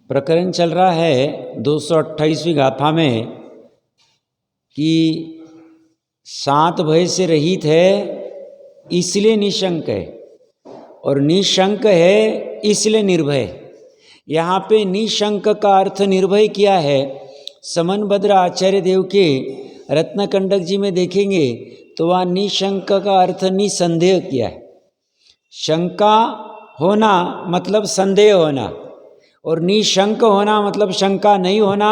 प्रकरण चल रहा है 228वीं गाथा में कि सात भय से रहित है इसलिए निशंक है और निशंक है इसलिए निर्भय। यहाँ पे निशंक का अर्थ निर्भय किया है। समनभद्र आचार्य देव के रत्नकंडक जी में देखेंगे तो वहाँ निशंक का अर्थ निसंदेह किया है। शंका होना मतलब संदेह होना और निशंक होना मतलब शंका नहीं होना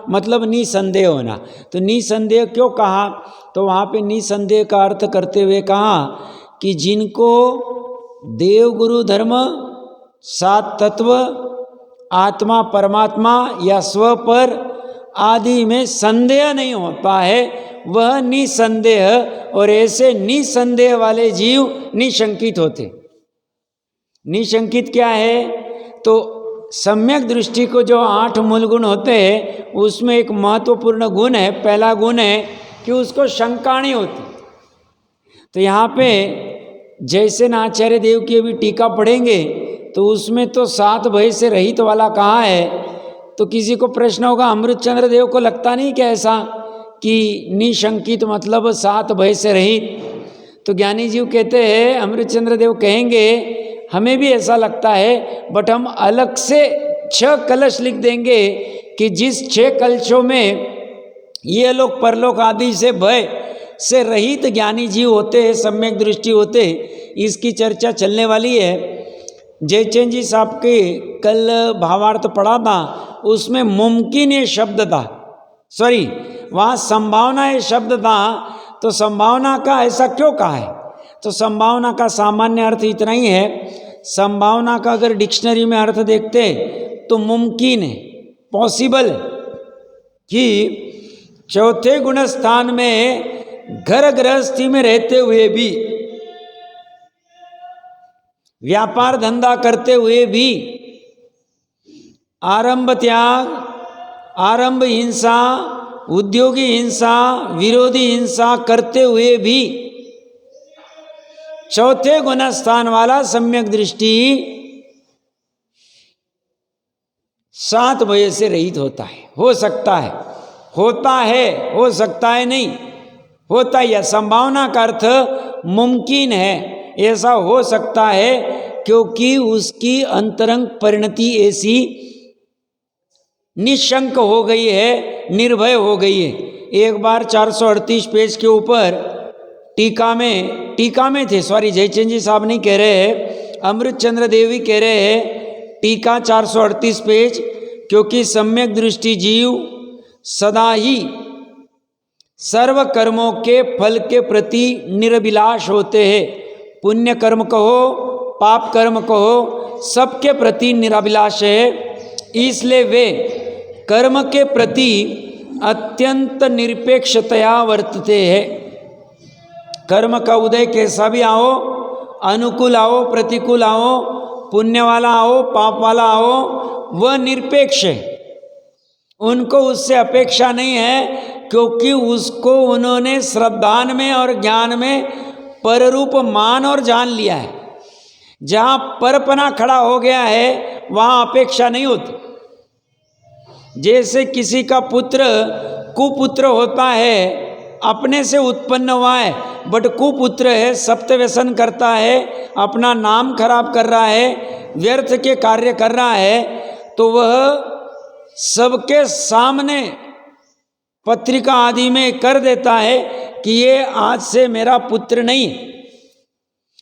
मतलब निसंदेह होना। तो निसंदेह क्यों कहा? तो वहाँ पे निसंदेह का अर्थ करते हुए कहा कि जिनको देव गुरु धर्म, सात तत्व, आत्मा परमात्मा या स्व पर आदि में संदेह नहीं होता है वह निसंदेह, और ऐसे निसंदेह वाले जीव निशंकित होते। निशंकित क्या है? तो सम्यक दृष्टि को जो 8 मूल गुण होते हैं उसमें एक महत्वपूर्ण गुण है, पहला गुण है कि उसको शंका नहीं होती। तो यहाँ पे जैसे आचार्य देव की अभी टीका पढ़ेंगे तो उसमें तो सात भय से रहित वाला कहाँ है? तो किसी को प्रश्न होगा अमृतचंद्र देव को लगता नहीं क्या ऐसा कि निशंकित मतलब सात भय से रहित? तो ज्ञानी जीव कहते हैं, अमृतचंद्र देव कहेंगे हमें भी ऐसा लगता है, बट हम अलग से 6 कलश लिख देंगे कि जिस 6 कलशों में ये लोग परलोक आदि से भय से रहित ज्ञानी जीव होते हैं, सम्यक दृष्टि होते, इसकी चर्चा चलने वाली है। जयचंद जी साहब के कल भावार्थ पढ़ा था, उसमें मुमकिन ये शब्द था, सॉरी वहाँ संभावना ये शब्द था। तो संभावना का ऐसा क्यों कहा है? तो संभावना का सामान्य अर्थ इतना ही है, संभावना का अगर डिक्शनरी में अर्थ देखते तो मुमकिन है, पॉसिबल, कि चौथे गुण स्थान में घर गृहस्थी में रहते हुए भी, व्यापार धंधा करते हुए भी, आरंभ त्याग, आरंभ हिंसा, उद्योगी हिंसा, विरोधी हिंसा करते हुए भी चौथे गुण स्थान वाला सम्यक दृष्टि सात भय से रहित होता है। हो सकता है, होता है, हो सकता है नहीं, होता है। संभावना का अर्थ मुमकिन है, ऐसा हो सकता है क्योंकि उसकी अंतरंग परिणति ऐसी निशंक हो गई है, निर्भय हो गई है। एक बार 438 पेज के ऊपर टीका में थे, सॉरी जयचंद जी साहब नहीं कह रहे हैं, अमृतचंद्र देवी कह रहे हैं, टीका 438 पेज, क्योंकि सम्यक दृष्टि जीव सदा ही सर्व कर्मों के फल के प्रति निरभिलाष होते हैं। पुण्य कर्म कहो, पाप कर्म कहो, सबके प्रति निरभिलाष है। इसलिए वे कर्म के प्रति अत्यंत निरपेक्षतया वर्तते हैं। कर्म का उदय कैसा भी आओ, अनुकूल आओ, प्रतिकूल आओ, पुण्य वाला आओ, पाप वाला आओ, वह निरपेक्ष है, उनको उससे अपेक्षा नहीं है, क्योंकि उसको उन्होंने श्रद्धान में और ज्ञान में पररूप मान और जान लिया है। जहाँ परपना खड़ा हो गया है वहाँ अपेक्षा नहीं होती। जैसे किसी का पुत्र कुपुत्र होता है, अपने से उत्पन्न हुआ है बट कुपुत्र है, सप्त व्यसन करता है, अपना नाम खराब कर रहा है, व्यर्थ के कार्य कर रहा है, तो वह सबके सामने पत्रिका आदि में कर देता है कि ये आज से मेरा पुत्र नहीं।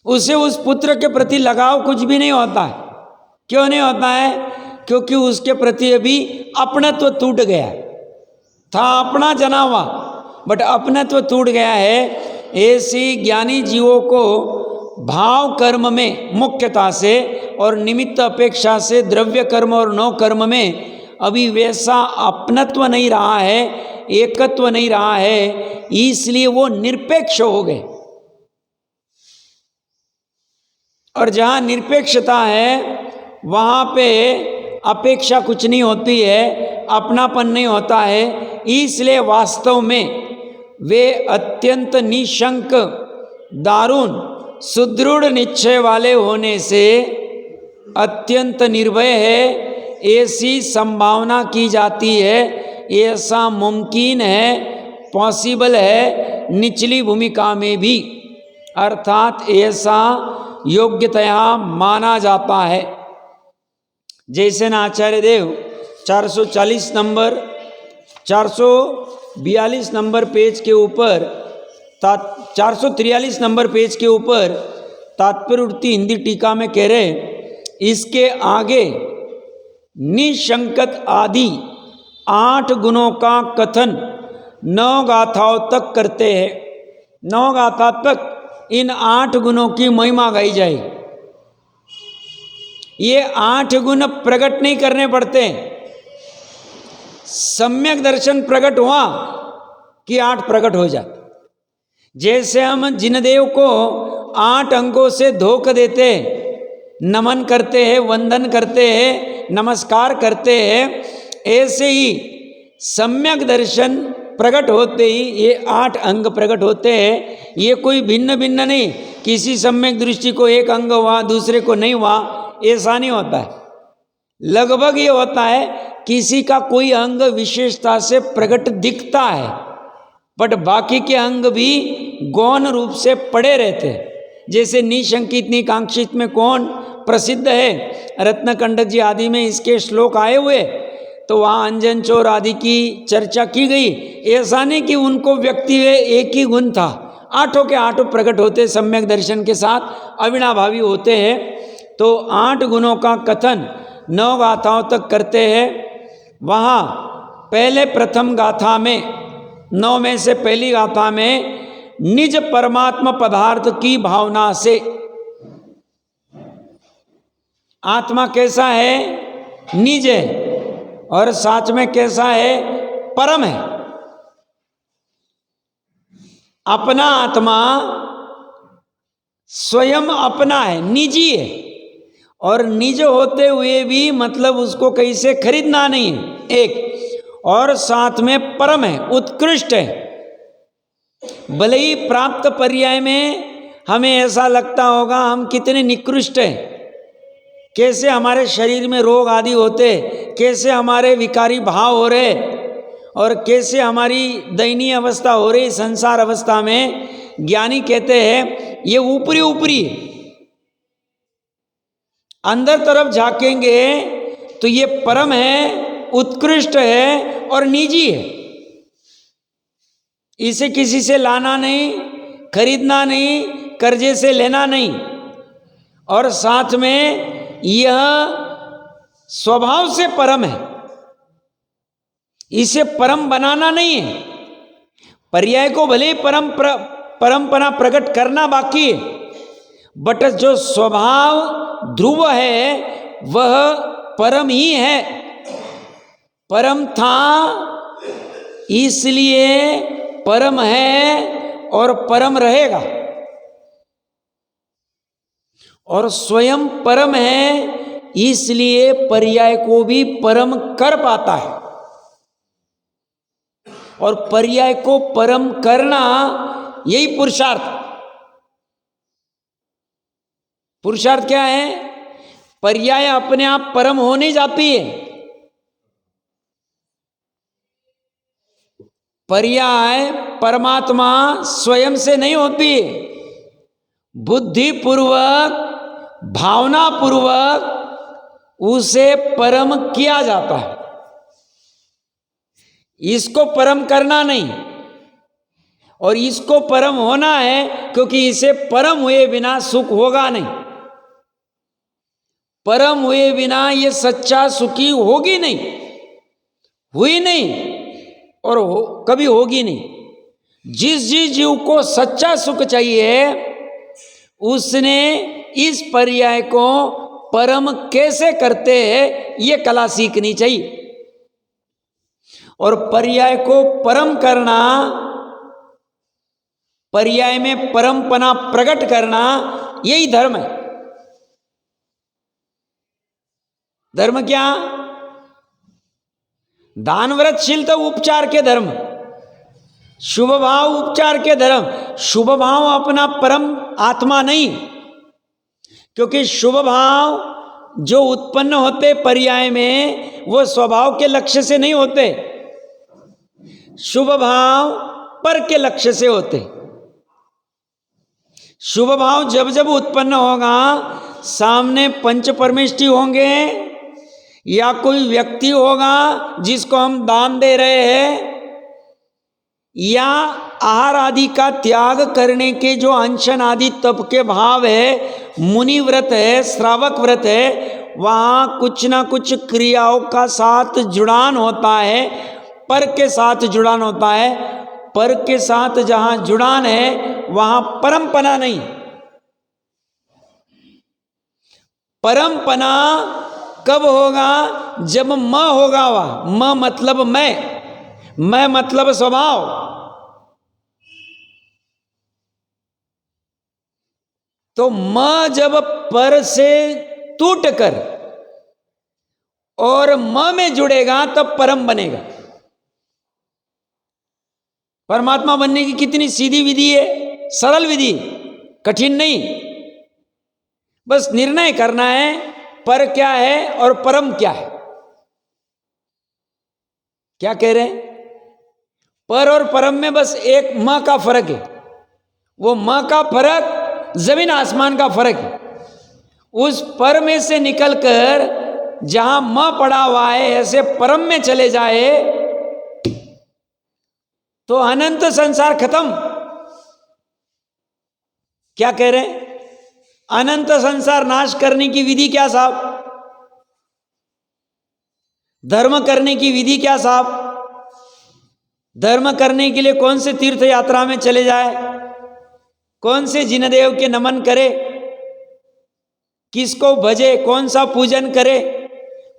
उसे उस पुत्र के प्रति लगाव कुछ भी नहीं होता है। क्यों नहीं होता है? क्योंकि उसके प्रति अभी अपनत्व टूट गया था, अपना जना हुआ बट अपनत्व टूट गया है। ऐसी ज्ञानी जीवों को भाव कर्म में मुख्यता से और निमित्त अपेक्षा से द्रव्य कर्म और नौ कर्म में अभी वैसा अपनत्व नहीं रहा है, एकत्व नहीं रहा है, इसलिए वो निरपेक्ष हो गए। और जहाँ निरपेक्षता है वहाँ पे अपेक्षा कुछ नहीं होती है, अपनापन नहीं होता है। इसलिए वास्तव में वे अत्यंत निशंक, दारुण, सुदृढ़ निश्चय वाले होने से अत्यंत निर्भय है। ऐसी संभावना की जाती है, ऐसा मुमकिन है, पॉसिबल है निचली भूमिका में भी, अर्थात ऐसा योग्यतया माना जाता है। जैसे ना आचार्य देव 442 नंबर पेज के ऊपर 443 नंबर पेज के ऊपर तात्पर्य हिंदी टीका में कह रहे, इसके आगे निशंकत आदि 8 गुणों का कथन 9 गाथाओं तक करते हैं। 9 गाथा तक इन 8 गुणों की महिमा गाई जाए। ये 8 गुण प्रकट नहीं करने पड़ते, सम्यक दर्शन प्रकट हुआ कि 8 प्रकट हो जाते। जैसे हम जिनदेव को 8 अंगों से धोख देते, नमन करते हैं, वंदन करते हैं, नमस्कार करते हैं, ऐसे ही सम्यक दर्शन प्रकट होते ही ये 8 अंग प्रकट होते हैं। ये कोई भिन्न भिन्न नहीं, किसी सम्यक दृष्टि को एक अंग हुआ दूसरे को नहीं हुआ, ऐसा नहीं होता है। लगभग ये होता है किसी का कोई अंग विशेषता से प्रकट दिखता है, बट बाकी के अंग भी गौण रूप से पड़े रहते हैं। जैसे निशंकित निकांक्षित में कौन प्रसिद्ध है, रत्नकंडक जी आदि में इसके श्लोक आए हुए, तो वहाँ अंजन चोर आदि की चर्चा की गई। ऐसा नहीं कि उनको व्यक्ति एक ही गुण था, 8 के 8 प्रकट होते, सम्यक दर्शन के साथ अविनाभावी होते हैं। तो 8 गुणों का कथन 9 गाथाओं तक करते हैं। वहाँ पहले प्रथम गाथा में, 9 में से पहली गाथा में निज परमात्मा पदार्थ की भावना से, आत्मा कैसा है, निज है, और साथ में कैसा है, परम है। अपना आत्मा स्वयं अपना है, निजी है, और निज होते हुए भी मतलब उसको कहीं से खरीदना नहीं है, एक, और साथ में परम है, उत्कृष्ट है। भले ही प्राप्त पर्याय में हमें ऐसा लगता होगा हम कितने निकृष्ट हैं, कैसे हमारे शरीर में रोग आदि होते, कैसे हमारे विकारी भाव हो रहे, और कैसे हमारी दयनीय अवस्था हो रही संसार अवस्था में। ज्ञानी कहते हैं ये ऊपरी ऊपरी है, अंदर तरफ झांकेंगे तो ये परम है, उत्कृष्ट है और निजी है। इसे किसी से लाना नहीं, खरीदना नहीं, कर्जे से लेना नहीं, और साथ में यह स्वभाव से परम है, इसे परम बनाना नहीं है। पर्याय को भले ही परंपरा प्रकट करना बाकी है, बट जो स्वभाव ध्रुव है वह परम ही है। परम था इसलिए परम है और परम रहेगा, और स्वयं परम है इसलिए पर्याय को भी परम कर पाता है। और पर्याय को परम करना यही पुरुषार्थ। पुरुषार्थ क्या है? पर्याय अपने आप परम हो नहीं जाती है, पर्याय परमात्मा स्वयं से नहीं होती, बुद्धि पूर्वक भावना पूर्वक उसे परम किया जाता है। इसको परम करना नहीं, और इसको परम होना है, क्योंकि इसे परम हुए बिना सुख होगा नहीं। परम हुए बिना ये सच्चा सुखी होगी नहीं, हुई नहीं, और कभी होगी नहीं। जिस जीव को सच्चा सुख चाहिए उसने इस पर्याय को परम कैसे करते हैं ये कला सीखनी चाहिए। और पर्याय को परम करना, पर्याय में परमपना प्रकट करना, यही धर्म है। धर्म क्या? दान व्रतशील तो उपचार के धर्म, शुभ भाव उपचार के धर्म। शुभ भाव अपना परम आत्मा नहीं, क्योंकि शुभ भाव जो उत्पन्न होते पर्याय में वो स्वभाव के लक्ष्य से नहीं होते, शुभ भाव पर के लक्ष्य से होते। शुभ भाव जब जब उत्पन्न होगा, सामने पंच परमेष्टि होंगे या कोई व्यक्ति होगा जिसको हम दान दे रहे हैं, या आहार आदि का त्याग करने के जो अनशन आदि तप के भाव है, मुनि व्रत है, श्रावक व्रत है, वहाँ कुछ ना कुछ क्रियाओं का साथ जुड़ान होता है, पर के साथ जुड़ान होता है। पर के साथ जहाँ जुड़ान है वहाँ परमपना नहीं। परमपना कब होगा? जब म होगा। वह म मतलब मैं मतलब स्वभाव। तो म जब पर से टूटकर और म में जुड़ेगा तब परम बनेगा। परमात्मा बनने की कितनी सीधी विधि है, सरल विधि, कठिन नहीं। बस निर्णय करना है पर क्या है और परम क्या है। क्या कह रहे हैं? पर और परम में बस एक म का फर्क है। वो म का फर्क जमीन आसमान का फर्क है। उस पर में से निकलकर जहां म पड़ा हुआ है ऐसे परम में चले जाए तो अनंत संसार खत्म। क्या कह रहे हैं? अनंत संसार नाश करने की विधि क्या साहब? धर्म करने की विधि क्या साहब? धर्म करने के लिए कौन से तीर्थ यात्रा में चले जाए, कौन से जिनदेव के नमन करे, किसको भजे, कौन सा पूजन करे,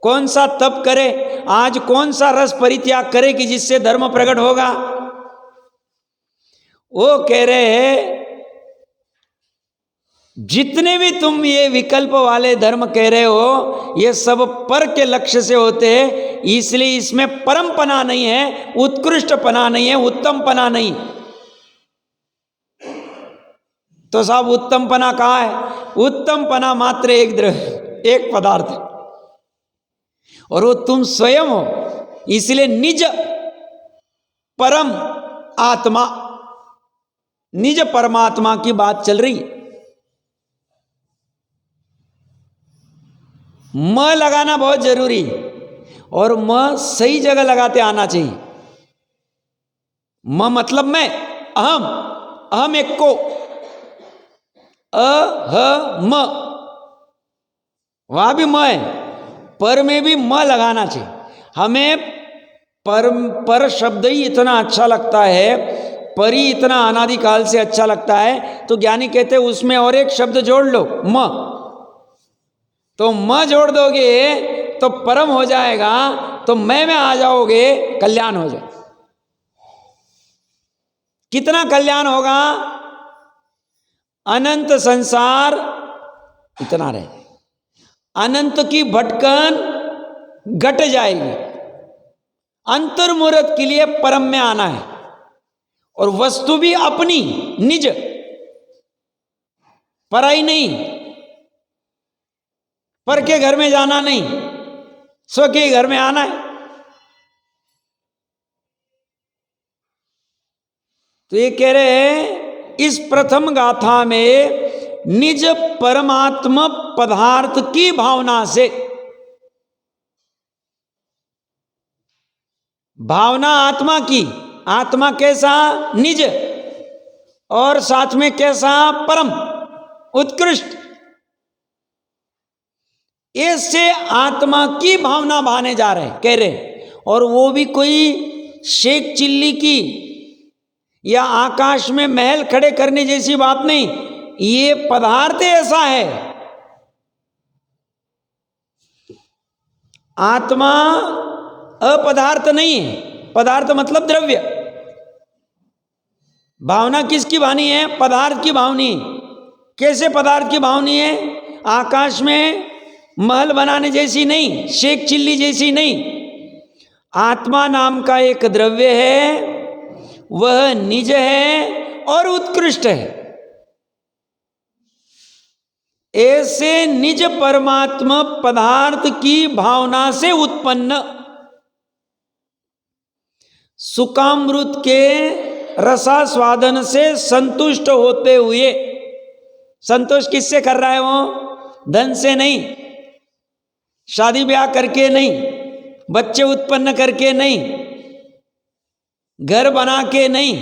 कौन सा तप करे, आज कौन सा रस परित्याग करे कि जिससे धर्म प्रकट होगा। वो कह रहे हैं जितने भी तुम ये विकल्प वाले धर्म कह रहे हो ये सब पर के लक्ष्य से होते हैं, इसलिए इसमें परमपना नहीं है, उत्कृष्टपना नहीं है, उत्तमपना नहीं। तो साहब उत्तमपना कहाँ है? उत्तमपना मात्र एक द्रव्य, एक पदार्थ है और वो तुम स्वयं हो। इसलिए निज परम आत्मा, निज परमात्मा की बात चल रही है। म लगाना बहुत जरूरी है और म सही जगह लगाते आना चाहिए। म मतलब मैं, अहम एक को, म वहां भी म है, पर में भी म लगाना चाहिए। हमें पर शब्द ही इतना अच्छा लगता है, परी इतना अनादिकाल से अच्छा लगता है, तो ज्ञानी कहते हैं उसमें और एक शब्द जोड़ लो, म। तो म जोड़ दोगे तो परम हो जाएगा, तो मैं में आ जाओगे, कल्याण हो जाए। कितना कल्याण होगा? अनंत संसार इतना रहे, अनंत की भटकन घट जाएगी। अंतर्मुहूर्त के लिए परम में आना है और वस्तु भी अपनी, निज, पराई नहीं। पर के घर में जाना नहीं, स्व के घर में आना है। तो ये कह रहे हैं इस प्रथम गाथा में निज परमात्मा पदार्थ की भावना से, भावना आत्मा की, आत्मा कैसा? निज, और साथ में कैसा? परम, उत्कृष्ट। ऐसे आत्मा की भावना भाने जा रहे हैं, कह रहे। और वो भी कोई शेख चिल्ली की या आकाश में महल खड़े करने जैसी बात नहीं, ये पदार्थ ऐसा है। आत्मा अपदार्थ नहीं है, पदार्थ मतलब द्रव्य। भावना किसकी भानी है? पदार्थ की भावनी। कैसे पदार्थ की भावनी है? आकाश में महल बनाने जैसी नहीं, शेख चिल्ली जैसी नहीं। आत्मा नाम का एक द्रव्य है, वह निज है और उत्कृष्ट है। ऐसे निज परमात्मा पदार्थ की भावना से उत्पन्न सुखामृत के रसास्वादन से संतुष्ट होते हुए, संतोष किससे कर रहा है वो? धन से नहीं, शादी ब्याह करके नहीं, बच्चे उत्पन्न करके नहीं, घर बना के नहीं,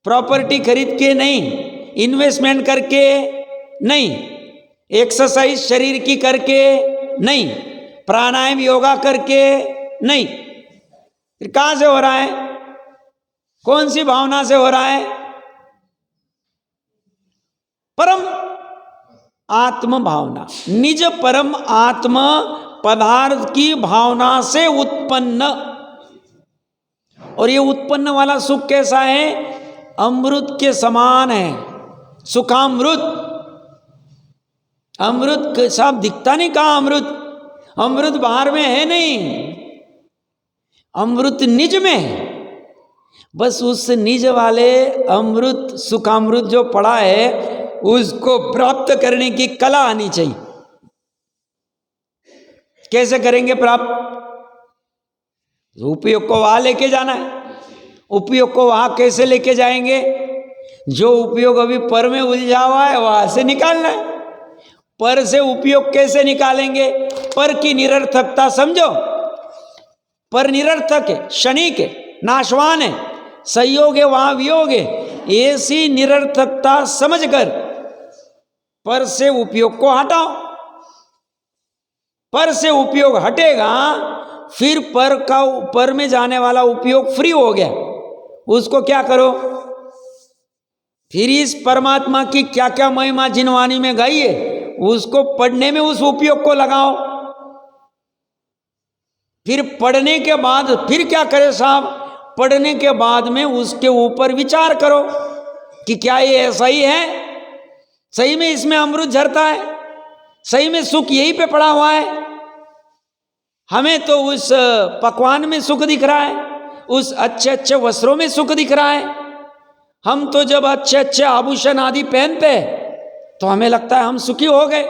प्रॉपर्टी खरीद के नहीं, इन्वेस्टमेंट करके नहीं, एक्सरसाइज शरीर की करके नहीं, प्राणायाम योगा करके नहीं। फिर कहां से हो रहा है? कौन सी भावना से हो रहा है? परम आत्म भावना, निज परम आत्म पदार्थ की भावना से उत्पन्न। और ये उत्पन्न वाला सुख कैसा है? अमृत के समान है, सुखामृत। अमृत के साथ दिखता नहीं, कहां अमृत? अमृत बाहर में है नहीं, अमृत निज में है। बस उस निज वाले अमृत सुखामृत जो पड़ा है उसको प्राप्त करने की कला आनी चाहिए। कैसे करेंगे प्राप्त? उपयोग को वहां लेके जाना है। उपयोग को वहां कैसे लेके जाएंगे? जो उपयोग अभी पर में उलझा हुआ है वहां से निकालना है। पर से उपयोग कैसे निकालेंगे? पर की निरर्थकता समझो। पर निरर्थक है, क्षणिक है, नाशवान है, संयोग है वहां वियोग है। ऐसी निरर्थकता समझकर पर से उपयोग को हटाओ। पर से उपयोग हटेगा, फिर पर में जाने वाला उपयोग फ्री हो गया। उसको क्या करो? फिर इस परमात्मा की क्या क्या महिमा जिन वाणी में गाई है उसको पढ़ने में उस उपयोग को लगाओ। फिर पढ़ने के बाद फिर क्या करे साहब? पढ़ने के बाद में उसके ऊपर विचार करो कि क्या ये ऐसा ही है? सही में इसमें अमृत झरता है? सही में सुख यहीं पे पड़ा हुआ है? हमें तो उस पकवान में सुख दिख रहा है, उस अच्छे अच्छे वस्त्रों में सुख दिख रहा है। हम तो जब अच्छे अच्छे आभूषण आदि पहनते हैं तो हमें लगता है हम सुखी हो गए।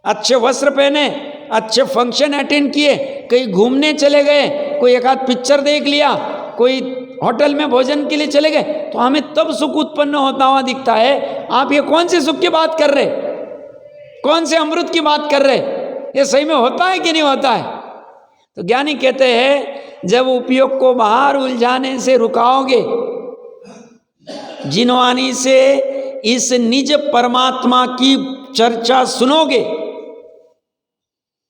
अच्छे वस्त्र पहने, अच्छे फंक्शन अटेंड किए, कहीं घूमने चले गए, कोई एक आध पिक्चर देख लिया, कोई होटल में भोजन के लिए चले गए, तो हमें तब सुख उत्पन्न होता हुआ दिखता है। आप ये कौन से सुख की बात कर रहे? कौन से अमृत की बात कर रहे? ये सही में होता है कि नहीं होता है? तो ज्ञानी कहते हैं जब उपयोग को बाहर उलझाने से रुकाओगे, जिनवानी से इस निज परमात्मा की चर्चा सुनोगे,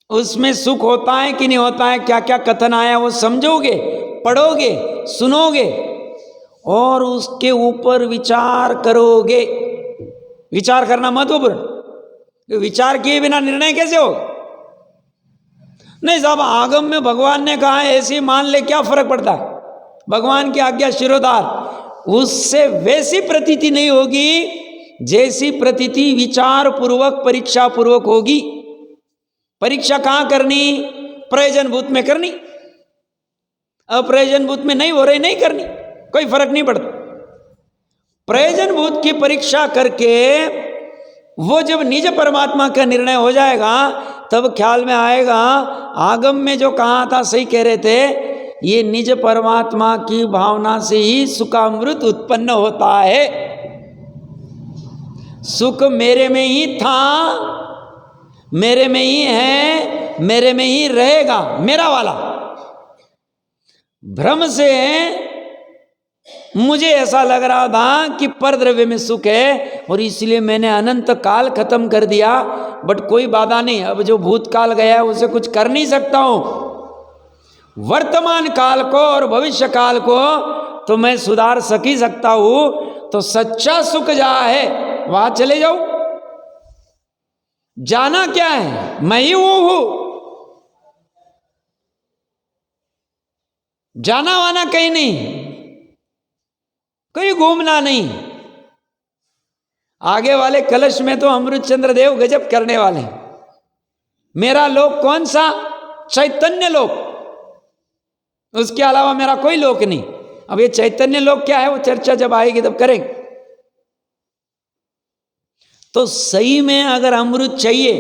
उसमें सुख होता है कि नहीं होता है, क्या क्या कथन आया वो समझोगे, पढ़ोगे, सुनोगे और उसके ऊपर विचार करोगे। विचार करना महत्वपूर्ण। विचार किए बिना निर्णय कैसे हो? नहीं साहब, आगम में भगवान ने कहा है ऐसी मान ले, क्या फर्क पड़ता है? भगवान की आज्ञा शिरोधार। उससे वैसी प्रतीति नहीं होगी जैसी प्रतीति विचार पूर्वक परीक्षा पूर्वक होगी। परीक्षा कहां करनी? प्रयोजनभूत में करनी। अप्रयोजनभूत में नहीं हो रही, नहीं करनी, कोई फर्क नहीं पड़ता। प्रयोजनभूत की परीक्षा करके वो जब निज परमात्मा का निर्णय हो जाएगा तब ख्याल में आएगा आगम में जो कहा था सही कह रहे थे, ये निज परमात्मा की भावना से ही सुखामृत उत्पन्न होता है। सुख मेरे में ही था, मेरे में ही है, मेरे में ही रहेगा, मेरा वाला। भ्रम से मुझे ऐसा लग रहा था कि परद्रव्य में सुख है और इसलिए मैंने अनंत काल खत्म कर दिया। बट कोई बाधा नहीं, अब जो भूतकाल गया है उसे कुछ कर नहीं सकता हूं। वर्तमान काल को और भविष्य काल को तो मैं सुधार सक ही सकता हूं। तो सच्चा सुख जहां है वहां चले जाओ। जाना क्या है? मैं ही वो हूं। जाना वाना कहीं नहीं, कोई घूमना नहीं। आगे वाले कलश में तो अमृत चंद्र देव गजब करने वाले। मेरा लोक कौन सा? चैतन्य लोक, उसके अलावा मेरा कोई लोक नहीं। अब ये चैतन्य लोक क्या है वो चर्चा जब आएगी तब करेंगे। तो सही में अगर अमृत चाहिए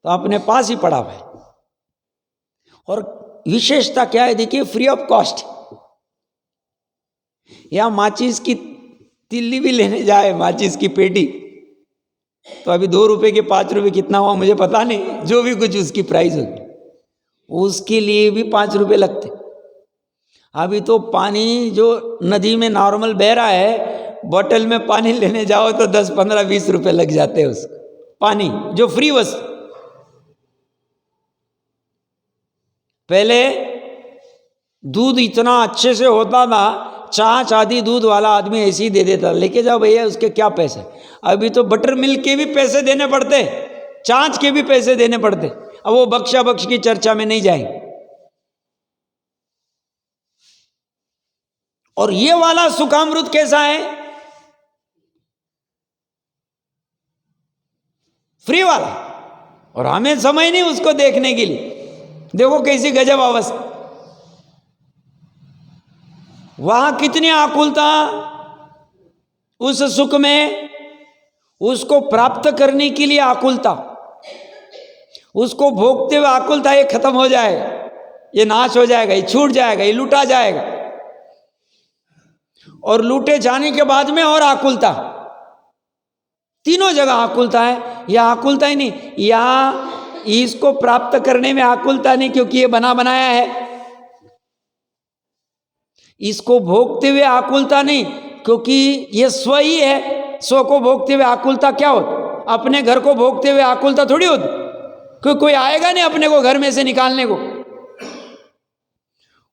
तो अपने पास ही पड़ा है। और विशेषता क्या है देखिए, फ्री ऑफ कॉस्ट। या माचिस की तिल्ली भी लेने जाए, माचिस की पेटी, तो अभी 2 रुपए के 5 रुपए कितना हुआ मुझे पता नहीं, जो भी कुछ उसकी प्राइस होगी, उसके लिए भी 5 रुपए लगते। अभी तो पानी जो नदी में नॉर्मल बह रहा है, बोतल में पानी लेने जाओ तो 10, 15, 20 रुपए लग जाते हैं उसको, पानी जो फ्री वस्तु। पहले दूध इतना अच्छे से होता था, छाछ आदि दूध वाला आदमी ऐसे ही दे देता, लेके जाओ भैया, उसके क्या पैसे। अभी तो बटर मिल्क के भी पैसे देने पड़ते, छाछ के भी पैसे देने पड़ते। अब वो बख्शा बख्श की चर्चा में नहीं जाएंगे। और ये वाला सुखामृत कैसा है? फ्री वाला। और हमें समय नहीं उसको देखने के लिए। देखो कैसी गजब अवस्था, वहां कितनी आकुलता उस सुख में, उसको प्राप्त करने के लिए आकुलता, उसको भोगते हुए आकुलता, ये खत्म हो जाए, ये नाश हो जाएगा, ये छूट जाएगा, ये लूटा जाएगा। और लूटे जाने के बाद में और आकुलता, तीनों जगह आकुलता है। या आकुलता ही नहीं, या इसको प्राप्त करने में आकुलता नहीं क्योंकि ये बना बनाया है, इसको भोगते हुए आकुलता नहीं क्योंकि ये स्व ही है। स्व को भोगते हुए आकुलता क्या होती? अपने घर को भोगते हुए आकुलता थोड़ी होती, क्योंकि कोई आएगा नहीं अपने को घर में से निकालने को।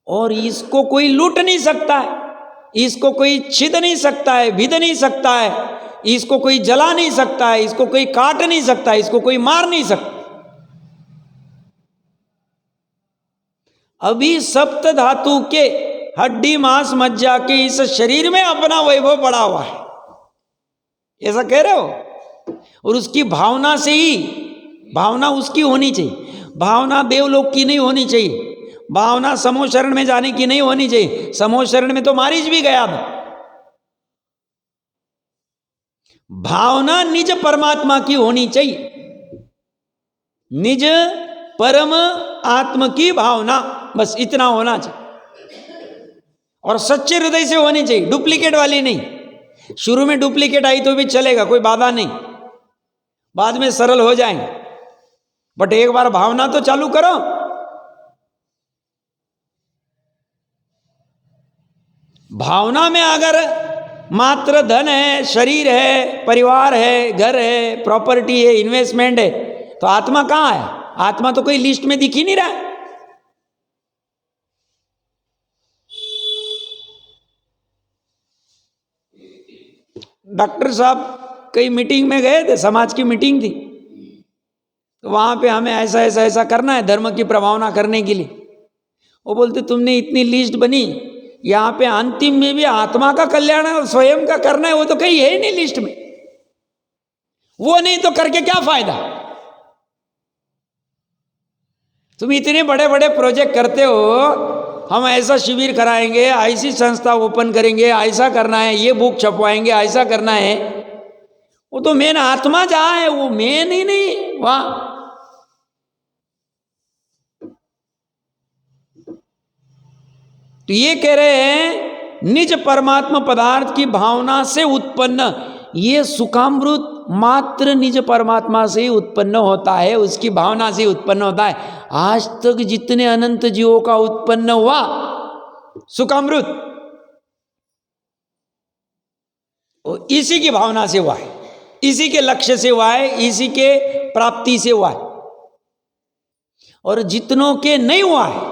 और इसको कोई लूट नहीं सकता है, इसको कोई छिद नहीं सकता है, भिद नहीं सकता है, इसको कोई जला नहीं सकता है, इसको कोई काट नहीं सकता है, इसको कोई मार नहीं सकता। अभी सप्त धातु के हड्डी मांस मज्जा के इस शरीर में अपना वैभव पड़ा हुआ है, ऐसा कह रहे हो। और उसकी भावना से ही, भावना उसकी होनी चाहिए, भावना देवलोक की नहीं होनी चाहिए, भावना समूह शरण में जाने की नहीं होनी चाहिए। समूह शरण में तो मारीच भी गया था। भावना निज परमात्मा की होनी चाहिए, निज परम आत्म की भावना, बस इतना होना चाहिए। और सच्चे हृदय से होनी चाहिए, डुप्लीकेट वाली नहीं। शुरू में डुप्लीकेट आई तो भी चलेगा, कोई बाधा नहीं, बाद में सरल हो जाएंगे, बट एक बार भावना तो चालू करो। भावना में अगर मात्र धन है, शरीर है, परिवार है, घर है, प्रॉपर्टी है, इन्वेस्टमेंट है, तो आत्मा कहाँ है? आत्मा तो कोई लिस्ट में दिख ही नहीं रहा है। डॉक्टर साहब कई मीटिंग में गए थे, समाज की मीटिंग थी, तो वहां पे हमें ऐसा ऐसा ऐसा करना है धर्म की प्रभावना करने के लिए। वो बोलते तुमने इतनी लिस्ट बनी, यहाँ पे अंतिम में भी आत्मा का कल्याण है और स्वयं का करना है, वो तो कहीं है ही नहीं लिस्ट में। वो नहीं तो करके क्या फायदा? तुम इतने बड़े बड़े प्रोजेक्ट करते हो, हम ऐसा शिविर कराएंगे, ऐसी संस्था ओपन करेंगे, ऐसा करना है, ये बुक छपवाएंगे, ऐसा करना है, वो तो मेन आत्मा जहां है वो मेन ही नहीं वहां। तो ये कह रहे हैं निज परमात्मा पदार्थ की भावना से उत्पन्न ये सुखामृत मात्र निज परमात्मा से ही उत्पन्न होता है, उसकी भावना से उत्पन्न होता है। आज तक जितने अनंत जीवों का उत्पन्न हुआ सुखामृत, वो इसी की भावना से हुआ है, इसी के लक्ष्य से हुआ है, इसी के प्राप्ति से हुआ है। और जितनों के नहीं हुआ है,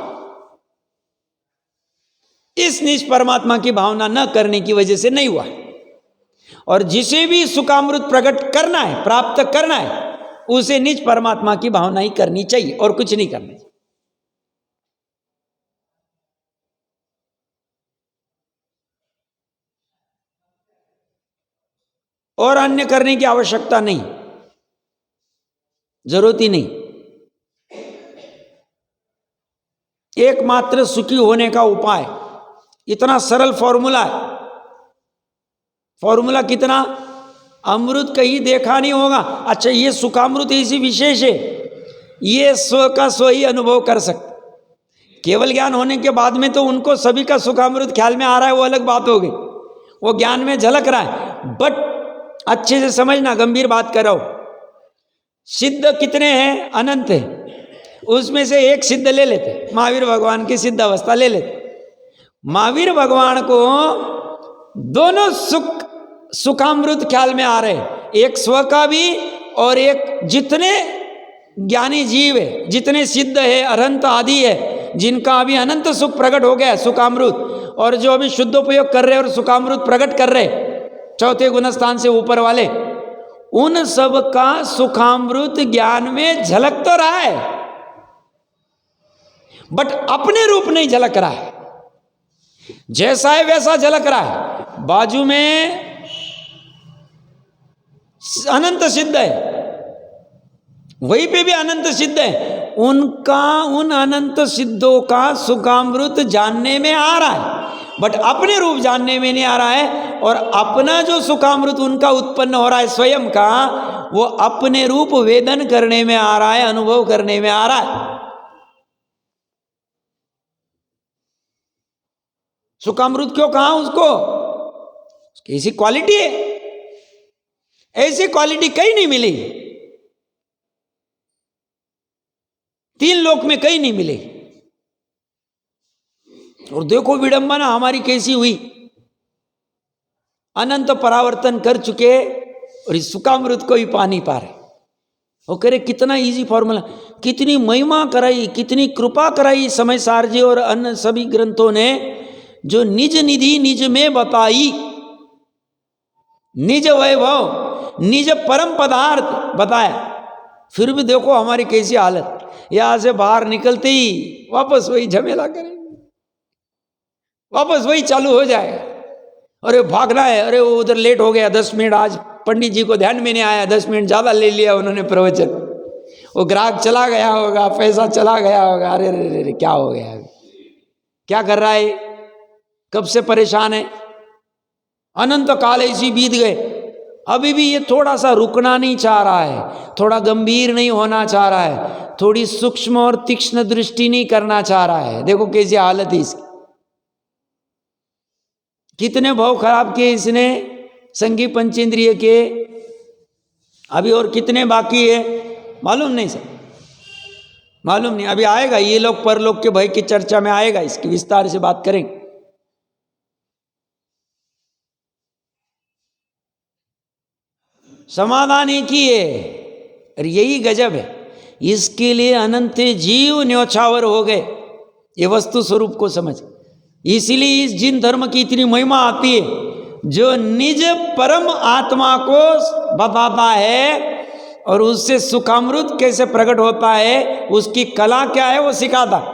इस निज परमात्मा की भावना न करने की वजह से नहीं हुआ है। और जिसे भी सुखामृत प्रकट करना है, प्राप्त करना है, उसे निज परमात्मा की भावना ही करनी चाहिए और कुछ नहीं करना चाहिए। और अन्य करने की आवश्यकता नहीं, जरूरत ही नहीं। एकमात्र सुखी होने का उपाय, इतना सरल फॉर्मूला है। फॉर्मूला कितना अमृत कहीं देखा नहीं होगा। अच्छा, ये सुखामृत ऐसी विशेष है, ये स्व का स्व ही अनुभव कर सकते। केवल ज्ञान होने के बाद में तो उनको सभी का सुखामृत ख्याल में आ रहा है, वो अलग बात हो गई, वो ज्ञान में झलक रहा है। बट अच्छे से समझना, गंभीर बात कर रहा हूं। सिद्ध कितने हैं? अनंत है। उसमें से एक सिद्ध ले लेते, महावीर भगवान की सिद्ध अवस्था ले लेते। महावीर भगवान को दोनों सुखामृत ख्याल में आ रहे, एक स्व का भी और एक जितने ज्ञानी जीव है, जितने सिद्ध है, अनंत आदि है, जिनका अभी अनंत सुख प्रकट हो गया है, सुखामृत, और जो अभी शुद्धोपयोग कर रहे और सुखामृत प्रकट कर रहे, चौथे गुणस्थान से ऊपर वाले, उन सब का सुखामृत ज्ञान में झलक तो रहा है, बट अपने रूप नहीं झलक रहा है। जैसा है वैसा झलक रहा है। बाजू में अनंत सिद्ध है, वहीं पे भी अनंत सिद्ध है, उनका उन अनंत सिद्धों का सुखामृत जानने में आ रहा है, बट अपने रूप जानने में नहीं आ रहा है। और अपना जो सुखामृत उनका उत्पन्न हो रहा है स्वयं का, वो अपने रूप वेदन करने में आ रहा है, अनुभव करने में आ रहा है। सुखामृत क्यों कहा उसको? ऐसी क्वालिटी है, ऐसी क्वालिटी कहीं नहीं मिली, तीन लोक में कहीं नहीं मिले। और देखो विडंबना हमारी कैसी हुई, अनंत परावर्तन कर चुके और इस सुखामृत को ही पा नहीं पा रहे। वो कह रहे कितना इजी फॉर्मूला, कितनी महिमा कराई, कितनी कृपा कराई समय सार जी और अन्य सभी ग्रंथों ने, जो निज निधि निज में बताई, निज वैभव निज परम पदार्थ बताया। फिर भी देखो हमारी कैसी हालत, यहां से बाहर निकलते ही वापस वही झमेला करेंगे, वापस वही चालू हो जाएगा। अरे भागना है, अरे वो उधर लेट हो गया 10 मिनट, आज पंडित जी को ध्यान में नहीं आया, 10 मिनट ज़्यादा ले लिया उन्होंने प्रवचन, वो ग्राहक चला गया होगा, पैसा चला गया होगा, अरे अरे अरे क्या हो गया, क्या कर रहा है, कब से परेशान है, अनंत काल ऐसी बीत गए, अभी भी ये थोड़ा सा रुकना नहीं चाह रहा है, थोड़ा गंभीर नहीं होना चाह रहा है, थोड़ी सूक्ष्म और तीक्ष्ण दृष्टि नहीं करना चाह रहा है। देखो कैसी हालत है इसकी, कितने भाव खराब किए इसने संगी पंचेंद्रिय के, अभी और कितने बाकी है मालूम नहीं सर, मालूम नहीं, अभी आएगा ये लोग परलोक के भय की चर्चा में आएगा, इसकी विस्तार से बात करेंगे। समाधान एक ही है, और यही गजब है, इसके लिए अनंत जीव न्योछावर हो गए, ये वस्तु स्वरूप को समझ। इसीलिए इस जिन धर्म की इतनी महिमा आती है, जो निज परम आत्मा को बताता है और उससे सुखामृत कैसे प्रकट होता है, उसकी कला क्या है वो सिखाता,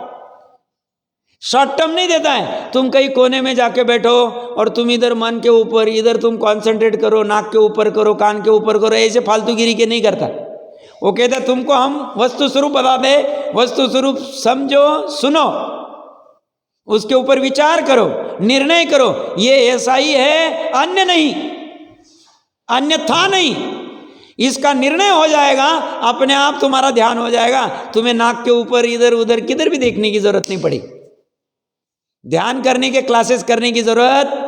शॉर्ट टर्म नहीं देता है। तुम कहीं कोने में जाके बैठो और तुम इधर मन के ऊपर, इधर तुम कंसंट्रेट करो, नाक के ऊपर करो, कान के ऊपर करो, ऐसे फालतूगिरी के नहीं करता। वो कहता तुमको हम वस्तु स्वरूप बता दे, वस्तु स्वरूप समझो, सुनो, उसके ऊपर विचार करो, निर्णय करो, ये ऐसा ही है, अन्य नहीं, अन्यथा नहीं। इसका निर्णय हो जाएगा, अपने आप तुम्हारा ध्यान हो जाएगा, तुम्हें नाक के ऊपर इधर उधर किधर भी देखने की जरूरत नहीं पड़ी, ध्यान करने के क्लासेस करने की जरूरत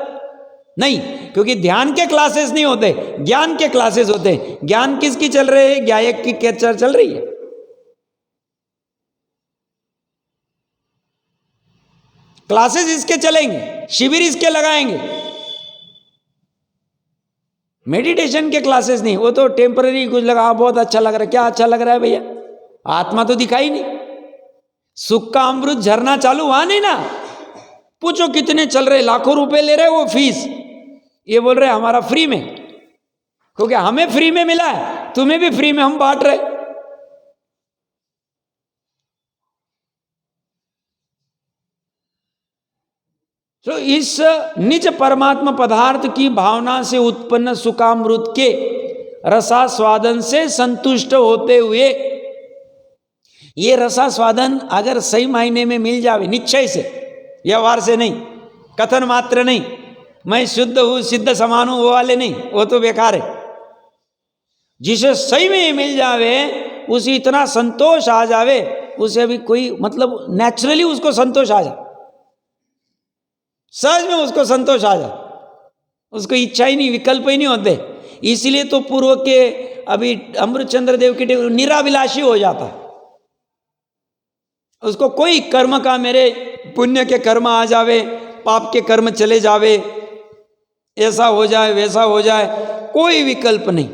नहीं, क्योंकि ध्यान के क्लासेस नहीं होते, ज्ञान के क्लासेस होते हैं। ज्ञान किसकी चल रही है? ज्ञायक की चर्चा चल रही है। क्लासेस इसके चलेंगे, शिविर इसके लगाएंगे, मेडिटेशन के क्लासेस नहीं, वो तो टेम्पररी कुछ लगा, बहुत अच्छा लग रहा है, क्या अच्छा लग रहा है भैया, आत्मा तो दिखाई नहीं, सुख का अमृत झरना चालू हुआ नहीं ना। पूछो कितने चल रहे, लाखों रुपए ले रहे वो फीस, ये बोल रहे हमारा फ्री में, क्योंकि हमें फ्री में मिला है, तुम्हें भी फ्री में हम बांट रहे। तो इस निज परमात्मा पदार्थ की भावना से उत्पन्न सुखामृत के रसास्वादन से संतुष्ट होते हुए, ये रसास्वादन अगर सही मायने में मिल जावे, निश्चय से, व्यवहार से नहीं, कथन मात्र नहीं, मैं शुद्ध हूँ सिद्ध समान हूँ वो वाले नहीं, वो तो बेकार है। जिसे सही में मिल जावे उसे इतना संतोष आ जावे, उसे अभी कोई मतलब नेचुरली उसको संतोष आ जाए, सहज में उसको संतोष आ जाए, उसको इच्छा ही नहीं, विकल्प ही नहीं होते। इसलिए तो पूर्व के अभी अमृतचंद्र देव की निराभिलाषी हो जाता है, उसको कोई कर्म का, मेरे पुण्य के कर्म आ जावे, पाप के कर्म चले जावे, ऐसा हो जाए वैसा हो जाए, कोई विकल्प नहीं।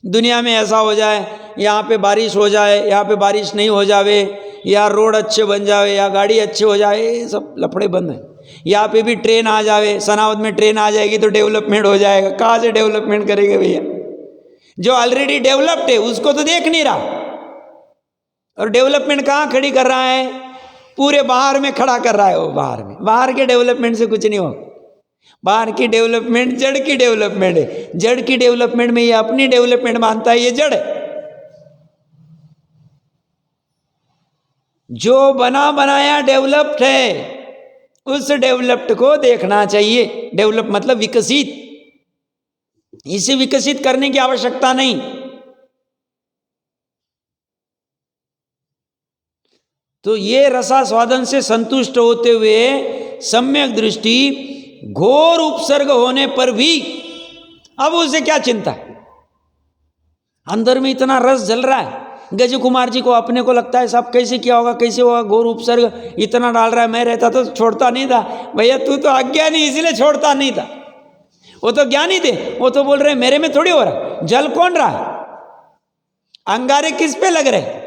दुनिया में ऐसा हो जाए, यहाँ पे बारिश हो जाए, यहाँ पे बारिश नहीं हो जावे, या रोड अच्छे बन जावे, या गाड़ी अच्छे हो जाए, ये सब लफड़े बंद हैं। यहाँ पे भी ट्रेन आ जावे, सनावद में ट्रेन आ जाएगी तो डेवलपमेंट हो जाएगा। कहाँ से डेवलपमेंट करेंगे भैया? जो ऑलरेडी डेवलप्ड है उसको तो देख नहीं रहा, और डेवलपमेंट कहाँ खड़ी कर रहा है? पूरे बाहर में खड़ा कर रहा है। वो बाहर में, बाहर के डेवलपमेंट से कुछ नहीं हो। बाहर की डेवलपमेंट जड़ की डेवलपमेंट है, जड़ की डेवलपमेंट में ये अपनी डेवलपमेंट मानता है, ये जड़ है। जो बना बनाया डेवलप्ड है उस डेवलप्ड को देखना चाहिए। डेवलप मतलब विकसित, इसे विकसित करने की आवश्यकता नहीं। तो ये रसास्वादन से संतुष्ट होते हुए सम्यक दृष्टि घोर उपसर्ग होने पर भी अब उसे क्या चिंता? अंदर में इतना रस जल रहा है। गज कुमार जी को अपने को लगता है साहब कैसे किया होगा, कैसे होगा, घोर उपसर्ग इतना डाल रहा है, मैं रहता तो छोड़ता नहीं था। भैया तू तो अज्ञानी इसलिए छोड़ता नहीं था, वो तो ज्ञानी थे, वो तो बोल रहे मेरे में थोड़ी हो रहा। जल कौन रहा है? अंगारे किस पे लग रहे?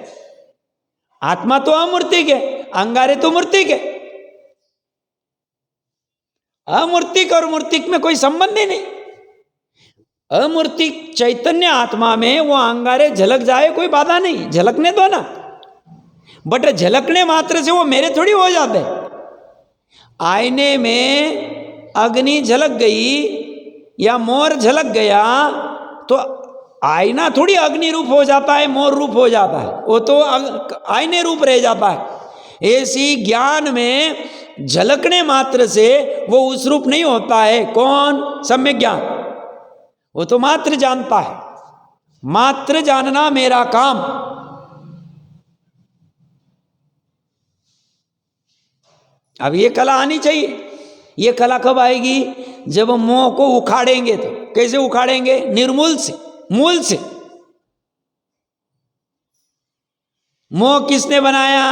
आत्मा तो अमूर्तिक है, अंगारे तो मूर्तिक है। अमूर्तिक और मूर्तिक में कोई संबंध ही नहीं। अमूर्तिक चैतन्य आत्मा में वो अंगारे झलक जाए कोई बाधा नहीं, झलकने दो ना। बट झलकने मात्र से वो मेरे थोड़ी हो जाते। आईने में अग्नि झलक गई या मोर झलक गया तो आईना थोड़ी अग्नि रूप हो जाता है, मोर रूप हो जाता है, वो तो आईने रूप रह जाता है। ऐसी ज्ञान में झलकने मात्र से वो उस रूप नहीं होता है। कौन? सम्यक ज्ञान, वो तो मात्र जानता है। मात्र जानना मेरा काम। अब ये कला आनी चाहिए। ये कला कब आएगी? जब मोह को उखाड़ेंगे। तो कैसे उखाड़ेंगे? निर्मूल से, मूल से। मोह किसने बनाया?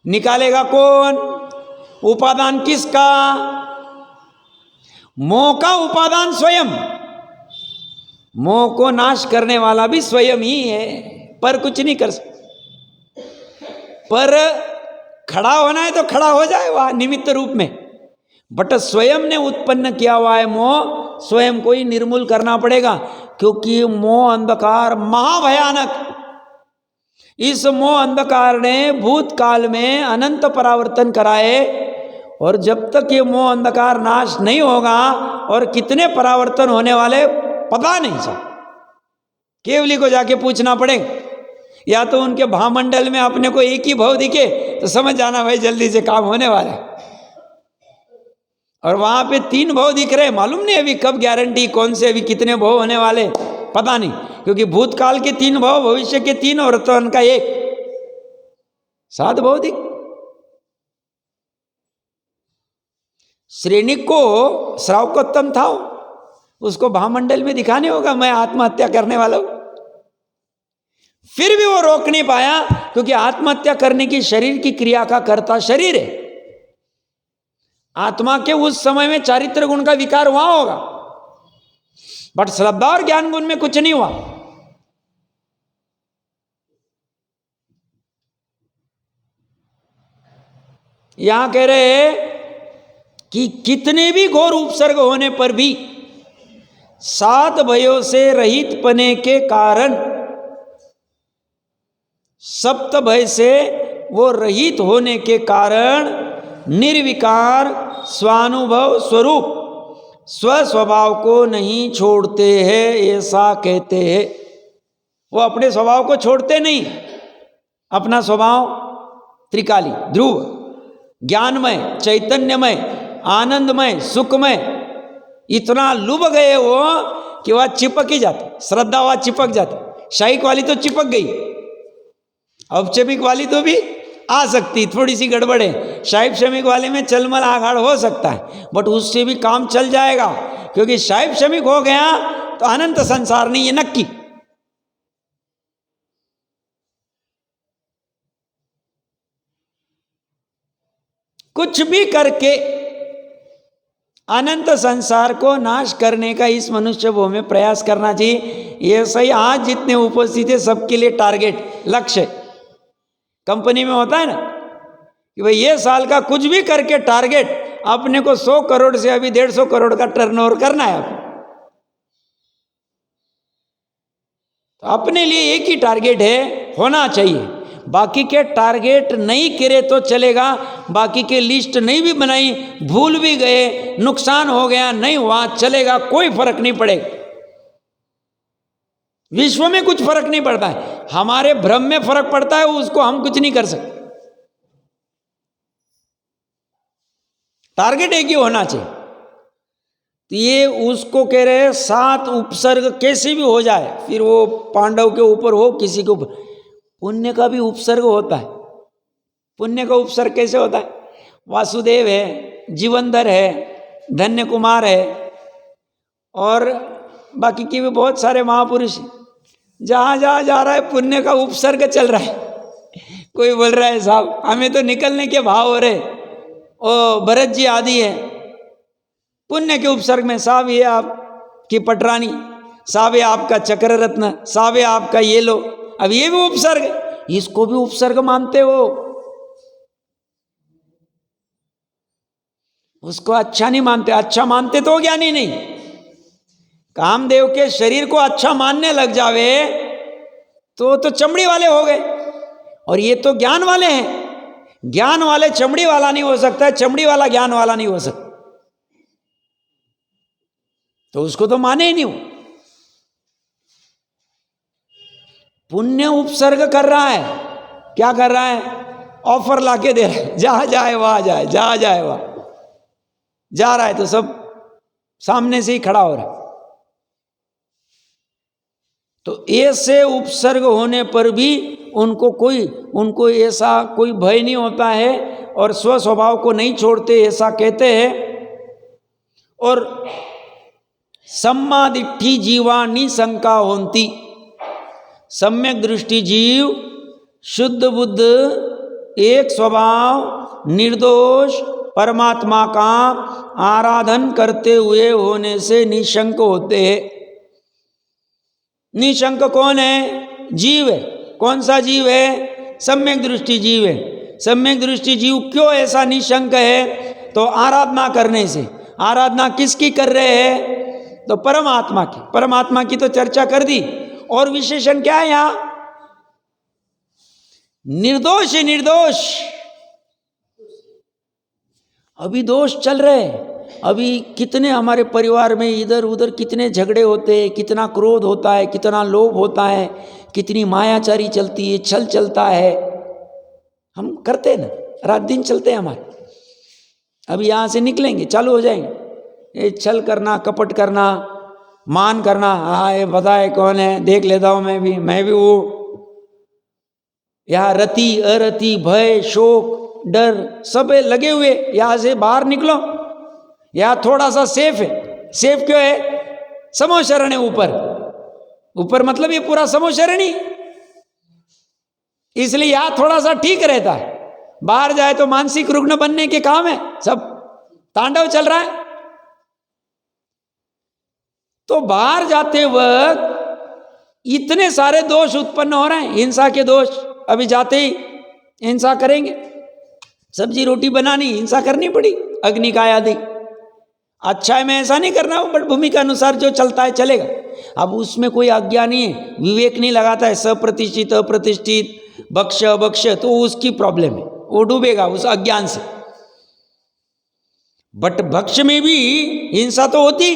निकालेगा कौन? उपादान किसका? मोह का उपादान स्वयं। मोह को नाश करने वाला भी स्वयं ही है, पर कुछ नहीं कर सकता। पर खड़ा होना है तो खड़ा हो जाए वह निमित्त रूप में। बट स्वयं ने उत्पन्न किया हुआ है मोह, स्वयं को ही निर्मूल करना पड़ेगा। क्योंकि मोह अंधकार महाभयानक। इस मोह अंधकार ने भूतकाल में अनंत परावर्तन कराए, और जब तक ये मोह अंधकार नाश नहीं होगा, और कितने परावर्तन होने वाले पता नहीं चल। केवली को जाके पूछना पड़ेगा, या तो उनके भामंडल में अपने को एक ही भाव दिखे तो समझ जाना भाई जल्दी से काम होने वाला है। और वहां पे 3 भाव दिख रहे, मालूम नहीं अभी कब गारंटी कौन से अभी कितने भाव होने वाले पता नहीं। क्योंकि भूतकाल के 3 भाव, भविष्य के 3 और वर्तमान का 1, 7 भाव दिख। श्रेणी को श्रावकोत्तम था, उसको भामंडल में दिखाने होगा मैं आत्महत्या करने वाला हूं। फिर भी वो रोक नहीं पाया, क्योंकि आत्महत्या करने की शरीर की क्रिया का कर्ता शरीर है। आत्मा के उस समय में चारित्र गुण का विकार हुआ होगा, बट श्रद्धा और ज्ञान गुण में कुछ नहीं हुआ। यहां कह रहे हैं कि कितने भी घोर उपसर्ग होने पर भी 7 भयों से रहित पने के कारण, 7 भय से वो रहित होने के कारण निर्विकार स्वानुभव स्वरूप स्वस्वभाव को नहीं छोड़ते हैं, ऐसा कहते हैं। वो अपने स्वभाव को छोड़ते नहीं। अपना स्वभाव त्रिकाली, ध्रुव, ज्ञानमय, चैतन्यमय, आनंदमय, सुखमय, इतना लुभ गए वो कि वह चिपक ही जाती, श्रद्धा वह चिपक जाती। शाही वाली तो चिपक गई, औपचारिक वाली तो भी आ सकती, थोड़ी सी गड़बड़ है। शाही शमिक वाले में चलमल आघाड़ हो सकता है, बट उससे भी काम चल जाएगा, क्योंकि शाही शमिक हो गया तो अनंत संसार नहीं, ये नक्की। कुछ भी करके अनंत संसार को नाश करने का इस मनुष्य भूमि में प्रयास करना चाहिए। ये सही आज जितने उपस्थित है सबके लिए टारगेट, लक्ष्य कंपनी में होता है ना कि भाई ये साल का कुछ भी करके टारगेट अपने को 100 करोड़ से अभी 150 करोड़ का टर्नओवर करना है। तो अपने लिए एक ही टारगेट है, होना चाहिए। बाकी के टारगेट नहीं करे तो चलेगा, बाकी के लिस्ट नहीं भी बनाई, भूल भी गए, नुकसान हो गया, नहीं हुआ, चलेगा, कोई फर्क नहीं पड़ेगा। विश्व में कुछ फर्क नहीं पड़ता है, हमारे भ्रम में फर्क पड़ता है, उसको हम कुछ नहीं कर सकते। टारगेट एक ही होना चाहिए। तो ये उसको कह रहे हैं 7 उपसर्ग कैसे भी हो जाए, फिर वो पांडव के ऊपर हो किसी के ऊपर, पुण्य का भी उपसर्ग होता है। पुण्य का उपसर्ग कैसे होता है? वासुदेव है, जीवनधर है, धन्य कुमार है, और बाकी के भी बहुत सारे महापुरुष। जहाँ जहाँ जा रहा है पुण्य का उपसर्ग चल रहा है। कोई बोल रहा है साहब हमें तो निकलने के भाव हो रहे, ओ भरत जी आदि है पुण्य के उपसर्ग में, साहब ये आपकी पटरानी, साहब ये आपका चक्र रत्न, साहब ये आपका ये लो। अब ये भी उपसर्ग, इसको भी उपसर्ग मानते हो, उसको अच्छा नहीं मानते। अच्छा मानते तो ज्ञानी नहीं। कामदेव के शरीर को अच्छा मानने लग जावे तो चमड़ी वाले हो गए, और ये तो ज्ञान वाले हैं। ज्ञान वाले चमड़ी वाला नहीं हो सकता, चमड़ी वाला ज्ञान वाला नहीं हो सकता, तो उसको तो माने ही नहीं हो। पुण्य उपसर्ग कर रहा है, क्या कर रहा है? ऑफर लाके दे रहा है, जहां जाए वहां जाए, जहां जाए वहां जा रहा है, तो सब सामने से ही खड़ा हो रहा है। तो ऐसे उपसर्ग होने पर भी उनको ऐसा कोई भय नहीं होता है, और स्व स्वभाव को नहीं छोड़ते, ऐसा कहते हैं। और सम्मादिट्ठी जीवानी शंका होती, सम्यक दृष्टि जीव शुद्ध बुद्ध एक स्वभाव निर्दोष परमात्मा का आराधन करते हुए होने से निशंक होते हैं। निशंक कौन है? जीव है। कौन सा जीव है? सम्यक दृष्टि जीव है। सम्यक दृष्टि जीव क्यों ऐसा निशंक है? तो आराधना करने से। आराधना किसकी कर रहे हैं? तो परमात्मा की। परमात्मा की तो चर्चा कर दी, और विशेषण क्या है यहां? निर्दोष है, निर्दोष। अभी दोष चल रहे हैं, अभी कितने हमारे परिवार में इधर उधर कितने झगड़े होते हैं, कितना क्रोध होता है, कितना लोभ होता है, कितनी मायाचारी चलती है, छल चलता है। हम करते हैं ना, रात दिन चलते हैं हमारे। अभी यहाँ से निकलेंगे चालू हो जाएंगे, ये छल करना, कपट करना, मान करना, हाँ ये बताए कौन है, देख लेता हूँ मैं भी वो। यहाँ रति अरति भय शोक डर सब लगे हुए, यहाँ से बाहर निकलो। यहाँ थोड़ा सा सेफ है। सेफ क्यों है? समो शरण है ऊपर। ऊपर मतलब ये पूरा समो शरण ही, इसलिए यहाँ थोड़ा सा ठीक रहता है। बाहर जाए तो मानसिक रुग्ण बनने के काम है, सब तांडव चल रहा है। तो बाहर जाते वक्त इतने सारे दोष उत्पन्न हो रहे हैं, हिंसा के दोष। अभी जाते ही हिंसा करेंगे, सब्जी रोटी बनानी हिंसा करनी पड़ी, अग्निकाय आदि। अच्छा है, मैं ऐसा नहीं कर रहा हूं, बट भूमि के अनुसार जो चलता है चलेगा। अब उसमें कोई अज्ञानी है, विवेक नहीं लगाता है, सप्रतिष्ठित अप्रतिष्ठित बक्ष अबक्ष, तो उसकी प्रॉब्लम है, वो डूबेगा उस अज्ञान से। बट भक्ष में भी हिंसा तो होती,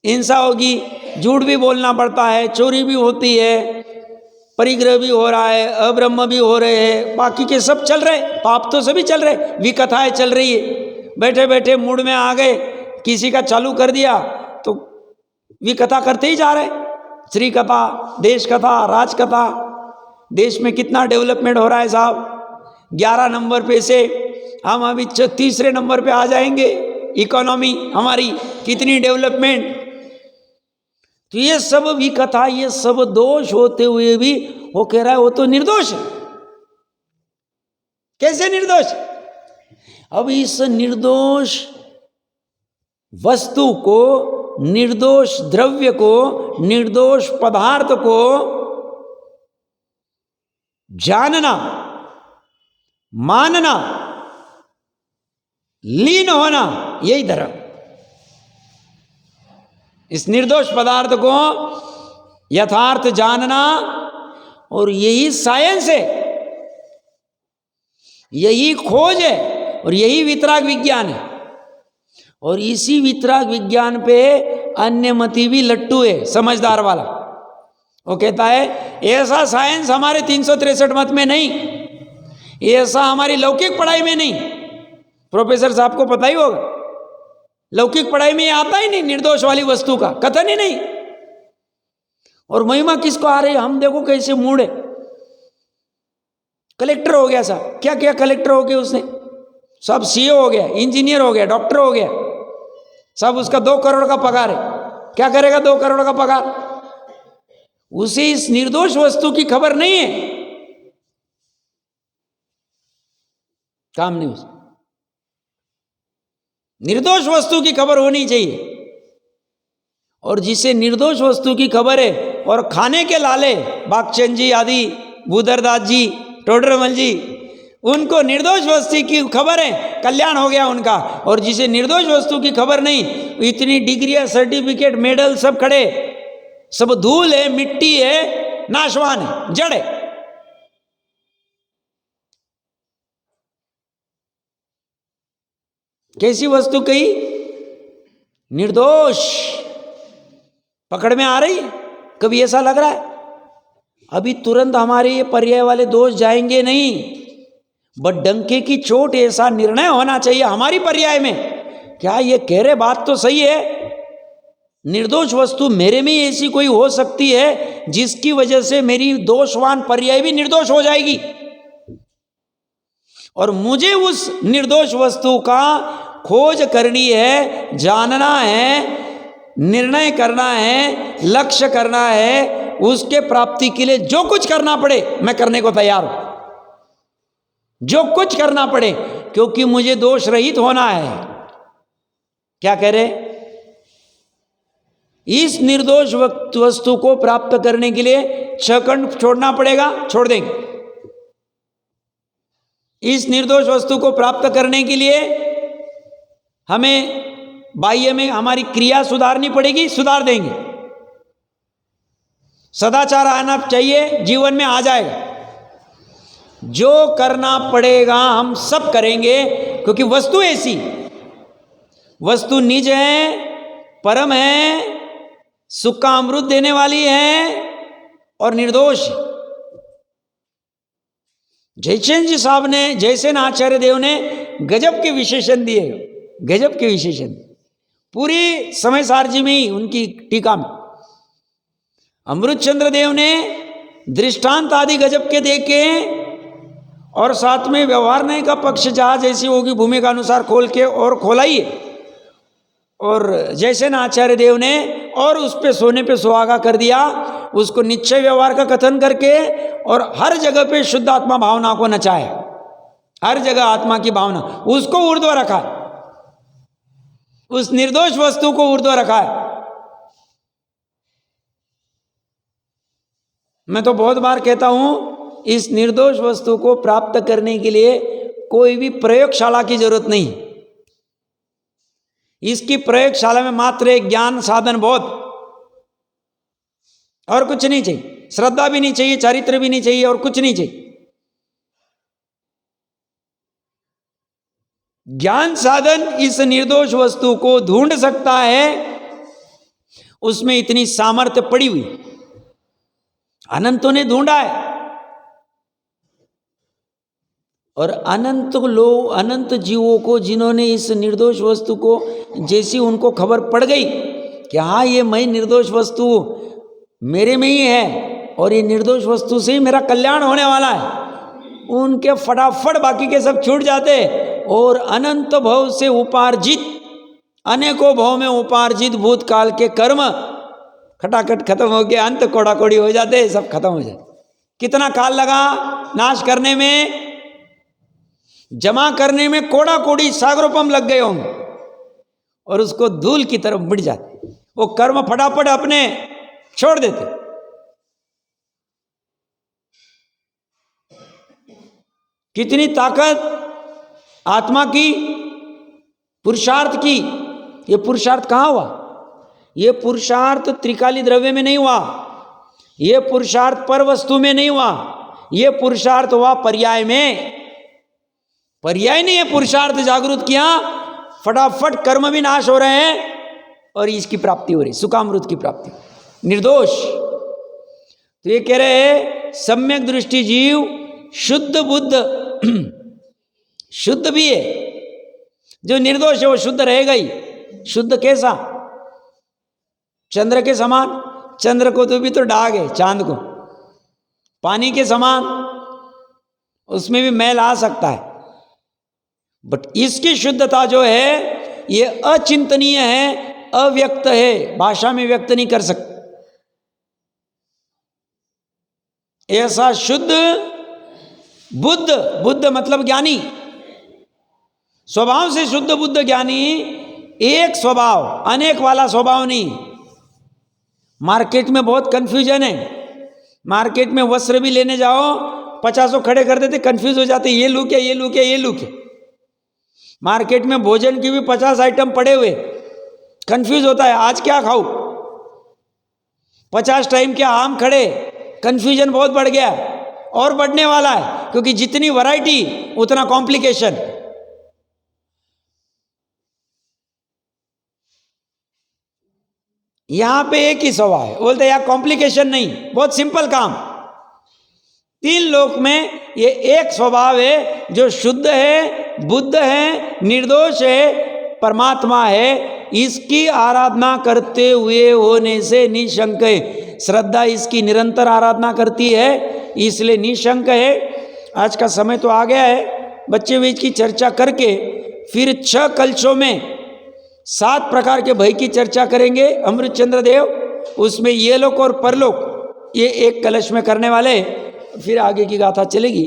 हिंसा होगी, झूठ भी बोलना पड़ता है, चोरी भी होती है, परिग्रह भी हो रहा है, अब्रह्म भी हो रहे हैं, बाकी के सब चल रहे, पाप तो सभी चल रहे, विकथाएं चल रही है। बैठे बैठे मूड में आ गए, किसी का चालू कर दिया तो वे कथा करते ही जा रहे, श्री कथा, देश कथा, राज कथा, देश में कितना डेवलपमेंट हो रहा है साहब। 11 नंबर पे से हम अभी 3 नंबर पे आ जाएंगे, इकोनॉमी हमारी कितनी डेवलपमेंट। तो ये सब भी कथा, ये सब दोष होते हुए भी वो कह रहा है वो तो निर्दोष है। कैसे निर्दोष? अब इस निर्दोष वस्तु को, निर्दोष द्रव्य को, निर्दोष पदार्थ को जानना, मानना, लीन होना, यही धर्म। इस निर्दोष पदार्थ को यथार्थ जानना, और यही साइंस है, यही खोज है, और यही वितराग विज्ञान है। और इसी वितराग विज्ञान पे अन्य मती भी लट्टू है, समझदार वाला। वो कहता है ऐसा साइंस हमारे 363 मत में नहीं, ऐसा हमारी लौकिक पढ़ाई में नहीं। प्रोफेसर साहब को पता ही होगा, लौकिक पढ़ाई में आता ही नहीं निर्दोष वाली वस्तु का कथन ही नहीं। और महिमा किसको आ रही है? हम देखो कैसे मूड है। कलेक्टर हो गया साहब, क्या क्या कलेक्टर हो गया उसने, सब सीए हो गया, इंजीनियर हो गया, डॉक्टर हो गया, सब उसका 2 करोड़ का पगार है। क्या करेगा 2 करोड़ का पगार? उसे इस निर्दोष वस्तु की खबर नहीं है, काम नहीं उसे। निर्दोष वस्तु की खबर होनी चाहिए। और जिसे निर्दोष वस्तु की खबर है और खाने के लाले बागचंद जी आदि, भूधरदास जी, टोडरमल जी, उनको निर्दोष वस्तु की खबर है, कल्याण हो गया उनका। और जिसे निर्दोष वस्तु की खबर नहीं, इतनी डिग्रियां, सर्टिफिकेट, मेडल सब खड़े, सब धूल है, मिट्टी है, नाशवान है, जड़ है। कैसी वस्तु कही? निर्दोष। पकड़ में आ रही है? कभी ऐसा लग रहा है? अभी तुरंत हमारे ये पर्याय वाले दोष जाएंगे नहीं, बट डंके की चोट ऐसा निर्णय होना चाहिए हमारी पर्याय में, क्या ये कह रहे बात तो सही है, निर्दोष वस्तु मेरे में ऐसी कोई हो सकती है जिसकी वजह से मेरी दोषवान पर्याय भी निर्दोष हो जाएगी, और मुझे उस निर्दोष वस्तु का खोज करनी है, जानना है, निर्णय करना है, लक्ष्य करना है। उसके प्राप्ति के लिए जो कुछ करना पड़े मैं करने को तैयार हूं, जो कुछ करना पड़े, क्योंकि मुझे दोष रहित होना है। क्या कह रहे? इस निर्दोष वस्तु को प्राप्त करने के लिए 6 खंड छोड़ना पड़ेगा, छोड़ देंगे। इस निर्दोष वस्तु को प्राप्त करने के लिए हमें बाह्य में हमारी क्रिया सुधारनी पड़ेगी, सुधार देंगे। सदाचार आना चाहिए, जीवन में आ जाएगा। जो करना पड़ेगा हम सब करेंगे, क्योंकि वस्तु ऐसी, वस्तु निज है, परम है, सुख का अमृत देने वाली है और निर्दोष। जयचंद जी साहब ने, जयसेन आचार्य देव ने गजब के विशेषण दिए, गजब के विशेषण पूरी समय सारजी में ही उनकी टीका में। अमृत चंद्र देव ने दृष्टांत आदि गजब के देके, और साथ में व्यवहार नहीं का पक्ष जहाँ जैसी होगी भूमिका अनुसार खोल के और खोलाई है। और जैसे ना आचार्य देव ने और उस पे सोने पे सुहागा कर दिया, उसको निश्चय व्यवहार का कथन करके, और हर जगह पे शुद्ध आत्मा भावना को नचाया, हर जगह आत्मा की भावना, उसको ऊर्ध्व रखा, उस निर्दोष वस्तु को ऊर्ध्व रखा है। मैं तो बहुत बार कहता हूं, इस निर्दोष वस्तु को प्राप्त करने के लिए कोई भी प्रयोगशाला की जरूरत नहीं। इसकी प्रयोगशाला में मात्र एक ज्ञान साधन बोध, और कुछ नहीं चाहिए। श्रद्धा भी नहीं चाहिए, चरित्र भी नहीं चाहिए, और कुछ नहीं चाहिए। ज्ञान साधन इस निर्दोष वस्तु को ढूंढ सकता है, उसमें इतनी सामर्थ्य पड़ी हुई। अनंतों ने ढूंढा है, और अनंत जीवों को, जिन्होंने इस निर्दोष वस्तु को, जैसी उनको खबर पड़ गई, कि हाँ ये मैं निर्दोष वस्तु मेरे में ही है और ये निर्दोष वस्तु से ही मेरा कल्याण होने वाला है, उनके फटाफट बाकी के सब छूट जाते और अनंत भव से उपार्जित, अनेकों भव में उपार्जित भूतकाल के कर्म खटाखट खत्म हो गया, अंत कोड़ा कोड़ी हो जाते, सब खत्म हो जाते। कितना काल लगा नाश करने में, जमा करने में कोड़ा कोड़ी सागरोपम लग गए होंगे और उसको धूल की तरफ मिट जाते, वो कर्म फटाफट अपने छोड़ देते। कितनी ताकत आत्मा की, पुरुषार्थ की। ये पुरुषार्थ कहाँ हुआ? ये पुरुषार्थ त्रिकाली द्रव्य में नहीं हुआ, ये पुरुषार्थ पर वस्तु में नहीं हुआ, ये पुरुषार्थ हुआ पर्याय में। पर्याय ने ये पुरुषार्थ जागृत किया, फटाफट कर्म भी नाश हो रहे हैं और इसकी प्राप्ति हो रही, सुखामृत की प्राप्ति, निर्दोष। तो ये कह रहे हैं सम्यक दृष्टि जीव शुद्ध बुद्ध शुद्ध भी है, जो निर्दोष है वो शुद्ध रहेगा ही। शुद्ध कैसा? चंद्र के समान। चंद्र को तो भी तो डाग है, चांद को। पानी के समान, उसमें भी मैल आ सकता है, बट इसकी शुद्धता जो है ये अचिंतनीय है, अव्यक्त है, भाषा में व्यक्त नहीं कर सकते। ऐसा शुद्ध बुद्ध, बुद्ध मतलब ज्ञानी, स्वभाव से शुद्ध बुद्ध ज्ञानी, एक स्वभाव, अनेक वाला स्वभाव नहीं। मार्केट में बहुत कंफ्यूजन है, मार्केट में वस्त्र भी लेने जाओ 50 खड़े कर देते, कंफ्यूज हो जाते, ये लूँ क्या, ये लूँ क्या, ये लूँ क्या। मार्केट में भोजन की भी 50 आइटम पड़े हुए, कंफ्यूज होता है आज क्या खाऊं, 50 टाइम के आम खड़े, कंफ्यूजन बहुत बढ़ गया और बढ़ने वाला है, क्योंकि जितनी वैरायटी उतना कॉम्प्लिकेशन। यहां पे एक ही स्वभाव है, बोलते यार कॉम्प्लिकेशन नहीं, बहुत सिंपल काम। 3 लोक में ये एक स्वभाव है जो शुद्ध है, बुद्ध है, निर्दोष है, परमात्मा है। इसकी आराधना करते हुए होने से निशंक है। श्रद्धा इसकी निरंतर आराधना करती है, इसलिए निशंक है। आज का समय तो आ गया है, बच्चे बीच की चर्चा करके फिर 6 कलशों में 7 प्रकार के भय की चर्चा करेंगे अमृतचंद्र देव। उसमें ये लोक और परलोक ये एक कलश में करने वाले, फिर आगे की गाथा चलेगी।